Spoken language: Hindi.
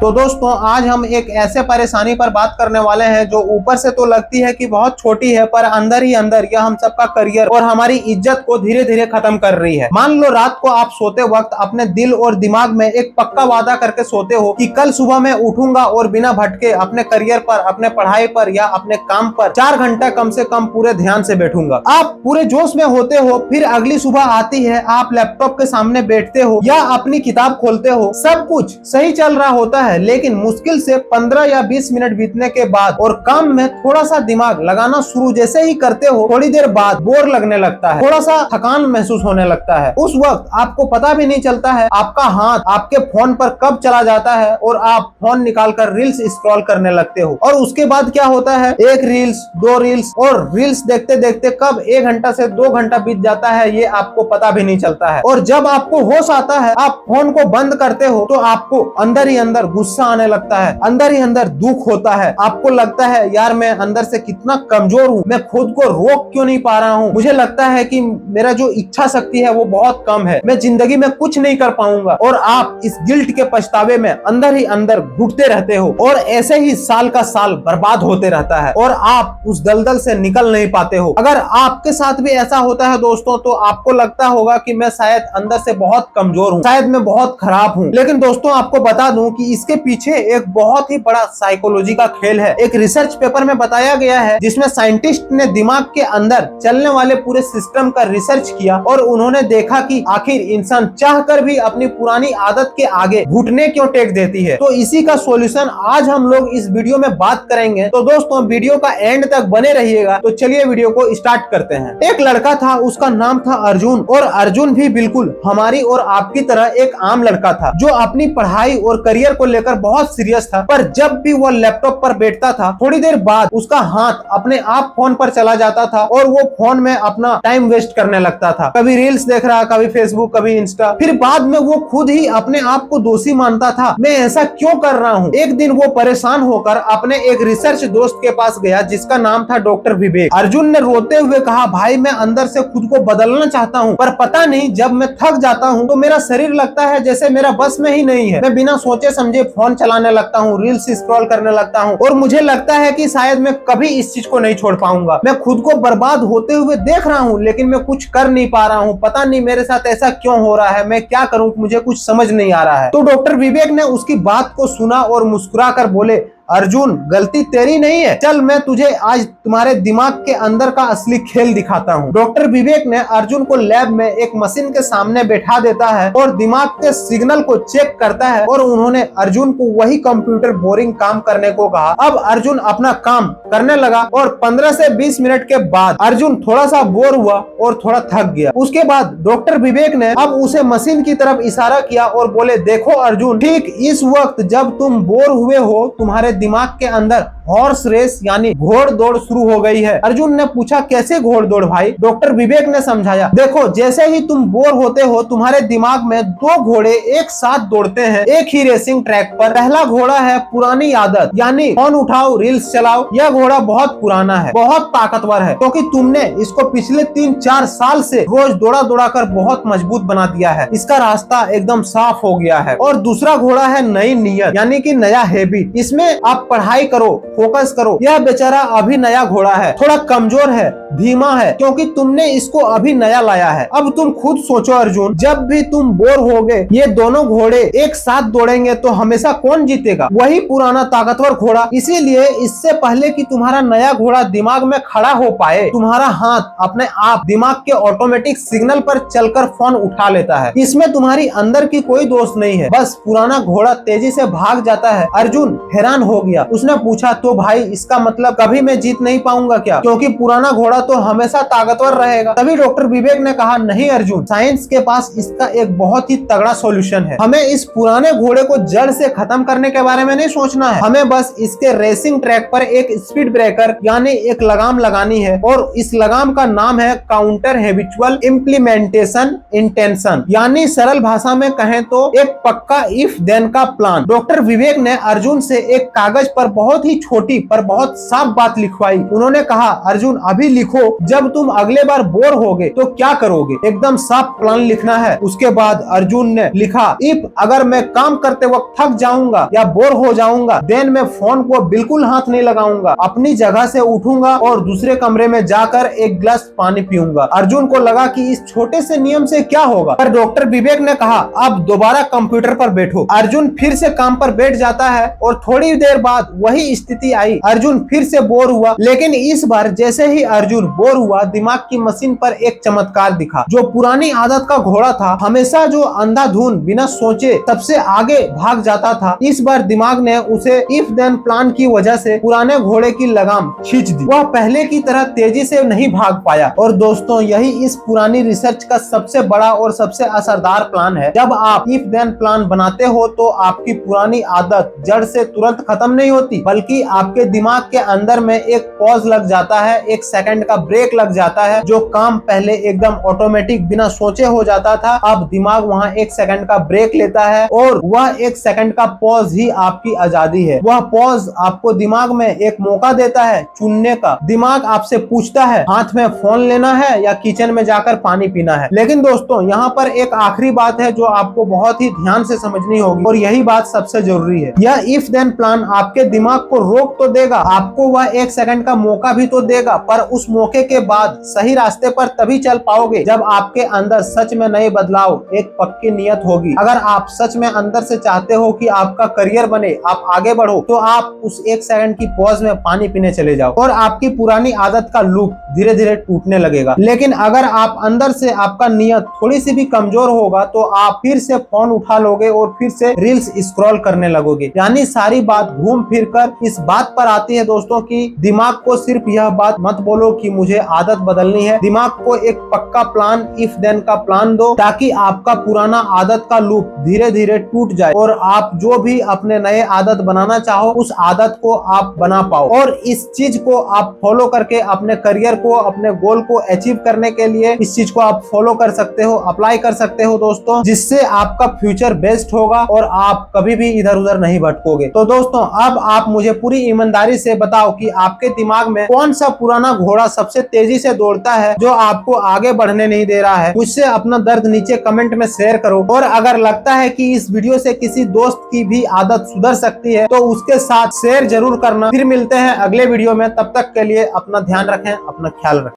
तो दोस्तों आज हम एक ऐसे परेशानी पर बात करने वाले हैं जो ऊपर से तो लगती है कि बहुत छोटी है, पर अंदर ही अंदर यह हम सबका करियर और हमारी इज्जत को धीरे धीरे खत्म कर रही है। मान लो रात को आप सोते वक्त अपने दिल और दिमाग में एक पक्का वादा करके सोते हो कि कल सुबह मैं उठूंगा और बिना भटके अपने करियर पर, अपने पढ़ाई पर या अपने काम पर 4 घंटा कम से कम पूरे ध्यान से बैठूंगा। आप पूरे जोश में होते हो, फिर अगली सुबह आती है, आप लैपटॉप के सामने बैठते हो या अपनी किताब खोलते हो, सब कुछ सही चल रहा होता है, लेकिन मुश्किल से 15 या 20 मिनट बीतने के बाद और काम में थोड़ा सा दिमाग लगाना शुरू जैसे ही करते हो, थोड़ी देर बाद बोर लगने लगता है, थोड़ा सा थकान महसूस होने लगता है। उस वक्त आपको पता भी नहीं चलता है आपका हाथ आपके फोन पर कब चला जाता है और आप फोन निकालकर रील्स स्क्रॉल करने लगते हो। और उसके बाद क्या होता है, एक रील्स, 2 रील्स और रील्स देखते देखते कब 1 घंटा से 2 घंटा बीत जाता है ये आपको पता भी नहीं चलता है। और जब आपको होश आता है, आप फोन को बंद करते हो तो आपको अंदर ही अंदर गुस्सा आने लगता है, अंदर ही अंदर दुख होता है। आपको लगता है यार मैं अंदर से कितना कमजोर हूँ, मैं खुद को रोक क्यों नहीं पा रहा हूँ, मुझे लगता है कि मेरा जो इच्छा शक्ति है वो बहुत कम है, मैं जिंदगी में कुछ नहीं कर पाऊंगा। और आप इस गिल्ट के पछतावे में अंदर ही अंदर घुटते रहते हो और ऐसे ही साल का साल बर्बाद होते रहता है और आप उस दलदल से निकल नहीं पाते हो। अगर आपके साथ भी ऐसा होता है दोस्तों, तो आपको लगता होगा कि मैं शायद अंदर से बहुत कमजोर हूँ, शायद मैं बहुत खराब हूँ। लेकिन दोस्तों आपको बता दूं कि इसके पीछे एक बहुत ही बड़ा साइकोलॉजी का खेल है। एक रिसर्च पेपर में बताया गया है जिसमें साइंटिस्ट ने दिमाग के अंदर चलने वाले पूरे सिस्टम का रिसर्च किया और उन्होंने देखा कि आखिर इंसान चाहकर भी अपनी पुरानी आदत के आगे घुटने क्यों टेक देती है। तो इसी का सॉल्यूशन आज हम लोग इस वीडियो में बात करेंगे। तो दोस्तों वीडियो का एंड तक बने रहिएगा। तो चलिए वीडियो को स्टार्ट करते हैं। एक लड़का था, उसका नाम था अर्जुन, और अर्जुन भी बिल्कुल हमारी और आपकी तरह एक आम लड़का था जो अपनी पढ़ाई और करियर को लेकर बहुत सीरियस था। पर जब भी वो लैपटॉप पर बैठता था, थोड़ी देर बाद उसका हाथ अपने आप फोन पर चला जाता था और वो फोन में अपना टाइम वेस्ट करने लगता था। कभी रील्स देख रहा, कभी फेसबुक, कभी इंस्टा। फिर बाद में वो खुद ही अपने आप को दोषी मानता था, मैं ऐसा क्यों कर रहा हूँ। एक दिन वो परेशान होकर अपने एक रिसर्च दोस्त के पास गया जिसका नाम था डॉक्टर विवेक। अर्जुन ने रोते हुए कहा, भाई मैं अंदर से खुद को बदलना चाहता हूँ, पर पता नहीं जब मैं थक जाता हूँ तो मेरा शरीर लगता है जैसे मेरा बस में ही नहीं है। मैं बिना सोचे समझे फोन चलाने लगता हूँ, रील्स स्क्रॉल करने लगता हूँ और मुझे लगता है कि शायद मैं कभी इस चीज को नहीं छोड़ पाऊंगा। मैं खुद को बर्बाद होते हुए देख रहा हूँ लेकिन मैं कुछ कर नहीं पा रहा हूँ। पता नहीं मेरे साथ ऐसा क्यों हो रहा है, मैं क्या करूँ, मुझे कुछ समझ नहीं आ रहा है। तो डॉक्टर विवेक ने उसकी बात को सुना और मुस्कुरा कर बोले, अर्जुन गलती तेरी नहीं है, चल मैं तुझे आज तुम्हारे दिमाग के अंदर का असली खेल दिखाता हूँ। डॉक्टर विवेक ने अर्जुन को लैब में एक मशीन के सामने बैठा देता है और दिमाग के सिग्नल को चेक करता है और उन्होंने अर्जुन को वही कंप्यूटर बोरिंग काम करने को कहा। अब अर्जुन अपना काम करने लगा और 15 से 20 मिनट के बाद अर्जुन थोड़ा सा बोर हुआ और थोड़ा थक गया। उसके बाद डॉक्टर विवेक ने अब उसे मशीन की तरफ इशारा किया और बोले, देखो अर्जुन, ठीक इस वक्त जब तुम बोर हुए हो, तुम्हारे दिमाग के अंदर हॉर्स रेस यानी घोड़ दौड़ शुरू हो गई है। अर्जुन ने पूछा, कैसे घोड़ दौड़ भाई? डॉक्टर विवेक ने समझाया, देखो जैसे ही तुम बोर होते हो, तुम्हारे दिमाग में 2 घोड़े एक साथ दौड़ते हैं एक ही रेसिंग ट्रैक पर। पहला घोड़ा है पुरानी आदत यानी फोन उठाओ, रील्स चलाओ। यह घोड़ा बहुत पुराना है, बहुत ताकतवर है, क्योंकि तुमने इसको पिछले 3-4 साल से रोज दौड़ा दौड़ा कर बहुत मजबूत बना दिया है, इसका रास्ता एकदम साफ हो गया है। और दूसरा घोड़ा है नई नियत यानी कि नया हैबिट, इसमें आप पढ़ाई करो, फोकस करो। यह बेचारा अभी नया घोड़ा है, थोड़ा कमजोर है, धीमा है, क्योंकि तुमने इसको अभी नया लाया है। अब तुम खुद सोचो अर्जुन, जब भी तुम बोर होगे, ये दोनों घोड़े एक साथ दौड़ेंगे तो हमेशा कौन जीतेगा? वही पुराना ताकतवर घोड़ा। इसीलिए इससे पहले कि तुम्हारा नया घोड़ा दिमाग में खड़ा हो पाए, तुम्हारा हाथ अपने आप दिमाग के ऑटोमेटिक सिग्नल पर चलकर फोन उठा लेता है। इसमें तुम्हारी अंदर की कोई दोष नहीं है, बस पुराना घोड़ा तेजी से भाग जाता है। अर्जुन हैरान हो गया। उसने पूछा, तो भाई इसका मतलब कभी मैं जीत नहीं पाऊंगा क्या, क्योंकि पुराना घोड़ा तो हमेशा ताकतवर रहेगा? तभी डॉक्टर विवेक ने कहा, नहीं अर्जुन, साइंस के पास इसका एक बहुत ही तगड़ा सॉल्यूशन है। हमें इस पुराने घोड़े को जड़ से खत्म करने के बारे में नहीं सोचना है, हमें बस इसके रेसिंग ट्रैक पर एक स्पीड ब्रेकर यानी एक लगाम लगानी है। और इस लगाम का नाम है काउंटर हैबिचुअल इम्प्लीमेंटेशन इंटेंशन, यानी सरल भाषा में कहें तो एक पक्का इफ देन का प्लान। डॉक्टर विवेक ने अर्जुन से एक कागज पर बहुत ही छोटी पर बहुत साफ बात लिखवाई। उन्होंने कहा, अर्जुन अभी लिखो, जब तुम अगले बार बोर होगे तो क्या करोगे, एकदम साफ प्लान लिखना है। उसके बाद अर्जुन ने लिखा, इफ अगर मैं काम करते वक्त थक जाऊंगा या बोर हो जाऊंगा, देन मैं फोन को बिल्कुल हाथ नहीं लगाऊंगा, अपनी जगह से उठूंगा और दूसरे कमरे में जाकर एक गिलास पानी पीऊंगा। अर्जुन को लगा कि इस छोटे से नियम से क्या होगा, पर डॉक्टर विवेक ने कहा, अब दोबारा कंप्यूटर पर बैठो। अर्जुन फिर से काम पर बैठ जाता है और थोड़ी देर बाद वही स्थिति आई। अर्जुन फिर से बोर हुआ, लेकिन इस बार जैसे ही अर्जुन बोर हुआ, दिमाग की मशीन पर एक चमत्कार दिखा। जो पुरानी आदत का घोड़ा था, हमेशा जो अंधाधुंध बिना सोचे सबसे आगे भाग जाता था, इस बार दिमाग ने उसे इफ देन प्लान की वजह से पुराने घोड़े की लगाम खींच दी। वह पहले की तरह तेजी से नहीं भाग पाया। और दोस्तों, यही इस पुरानी रिसर्च का सबसे बड़ा और सबसे असरदार प्लान है। जब आप इफ देन प्लान बनाते हो तो आपकी पुरानी आदत जड़ से तुरंत खत्म नहीं होती, बल्कि आपके दिमाग के अंदर में एक पॉज लग जाता है, एक सेकंड का ब्रेक लग जाता है। जो काम पहले एकदम ऑटोमेटिक बिना सोचे हो जाता था, अब दिमाग वहाँ एक सेकंड का ब्रेक लेता है और वह एक सेकंड का पॉज ही आपकी आजादी है। वह पॉज आपको दिमाग में एक मौका देता है चुनने का। दिमाग आपसे पूछता है, हाथ में फोन लेना है या किचन में जाकर पानी पीना है। लेकिन दोस्तों, यहाँ पर एक आखिरी बात है जो आपको बहुत ही ध्यान से समझनी होगी, और यही बात सबसे जरूरी है। यह इफ देन प्लान आपके दिमाग को रोक तो देगा, आपको वह एक सेकंड का मौका भी तो देगा, पर उस मौके के बाद सही रास्ते पर तभी चल पाओगे जब आपके अंदर सच में नए बदलाव, एक पक्की नियत होगी। अगर आप सच में अंदर से चाहते हो कि आपका करियर बने, आप आगे बढ़ो, तो आप उस एक सेकंड की पॉज में पानी पीने चले जाओ और आपकी पुरानी आदत का लूप धीरे धीरे टूटने लगेगा। लेकिन अगर आप अंदर से आपका नियत थोड़ी सी भी कमजोर होगा तो आप फिर से फोन उठा लोगे और फिर से रील्स स्क्रॉल करने लगोगे। यानी सारी बात घूम फिर कर इस बात पर आती है दोस्तों कि दिमाग को सिर्फ यह बात मत बोलो कि मुझे आदत बदलनी है, दिमाग को एक पक्का प्लान, इफ देन का प्लान दो, ताकि आपका पुराना आदत का लूप धीरे धीरे टूट जाए और आप जो भी अपने नए आदत बनाना चाहो उस आदत को आप बना पाओ। और इस चीज को आप फॉलो करके अपने करियर को, अपने गोल को अचीव करने के लिए इस चीज को आप फॉलो कर सकते हो, अप्लाई कर सकते हो दोस्तों, जिससे आपका फ्यूचर बेस्ट होगा और आप कभी भी इधर उधर नहीं भटकोगे। तो दोस्तों, अब आप मुझे पूरी ईमानदारी से बताओ कि आपके दिमाग में कौन सा पुराना घोड़ा सबसे तेजी से दौड़ता है जो आपको आगे बढ़ने नहीं दे रहा है। मुझसे अपना दर्द नीचे कमेंट में शेयर करो, और अगर लगता है कि इस वीडियो से किसी दोस्त की भी आदत सुधर सकती है तो उसके साथ शेयर जरूर करना। फिर मिलते हैं अगले वीडियो में, तब तक के लिए अपना ध्यान रखें, अपना ख्याल रखें।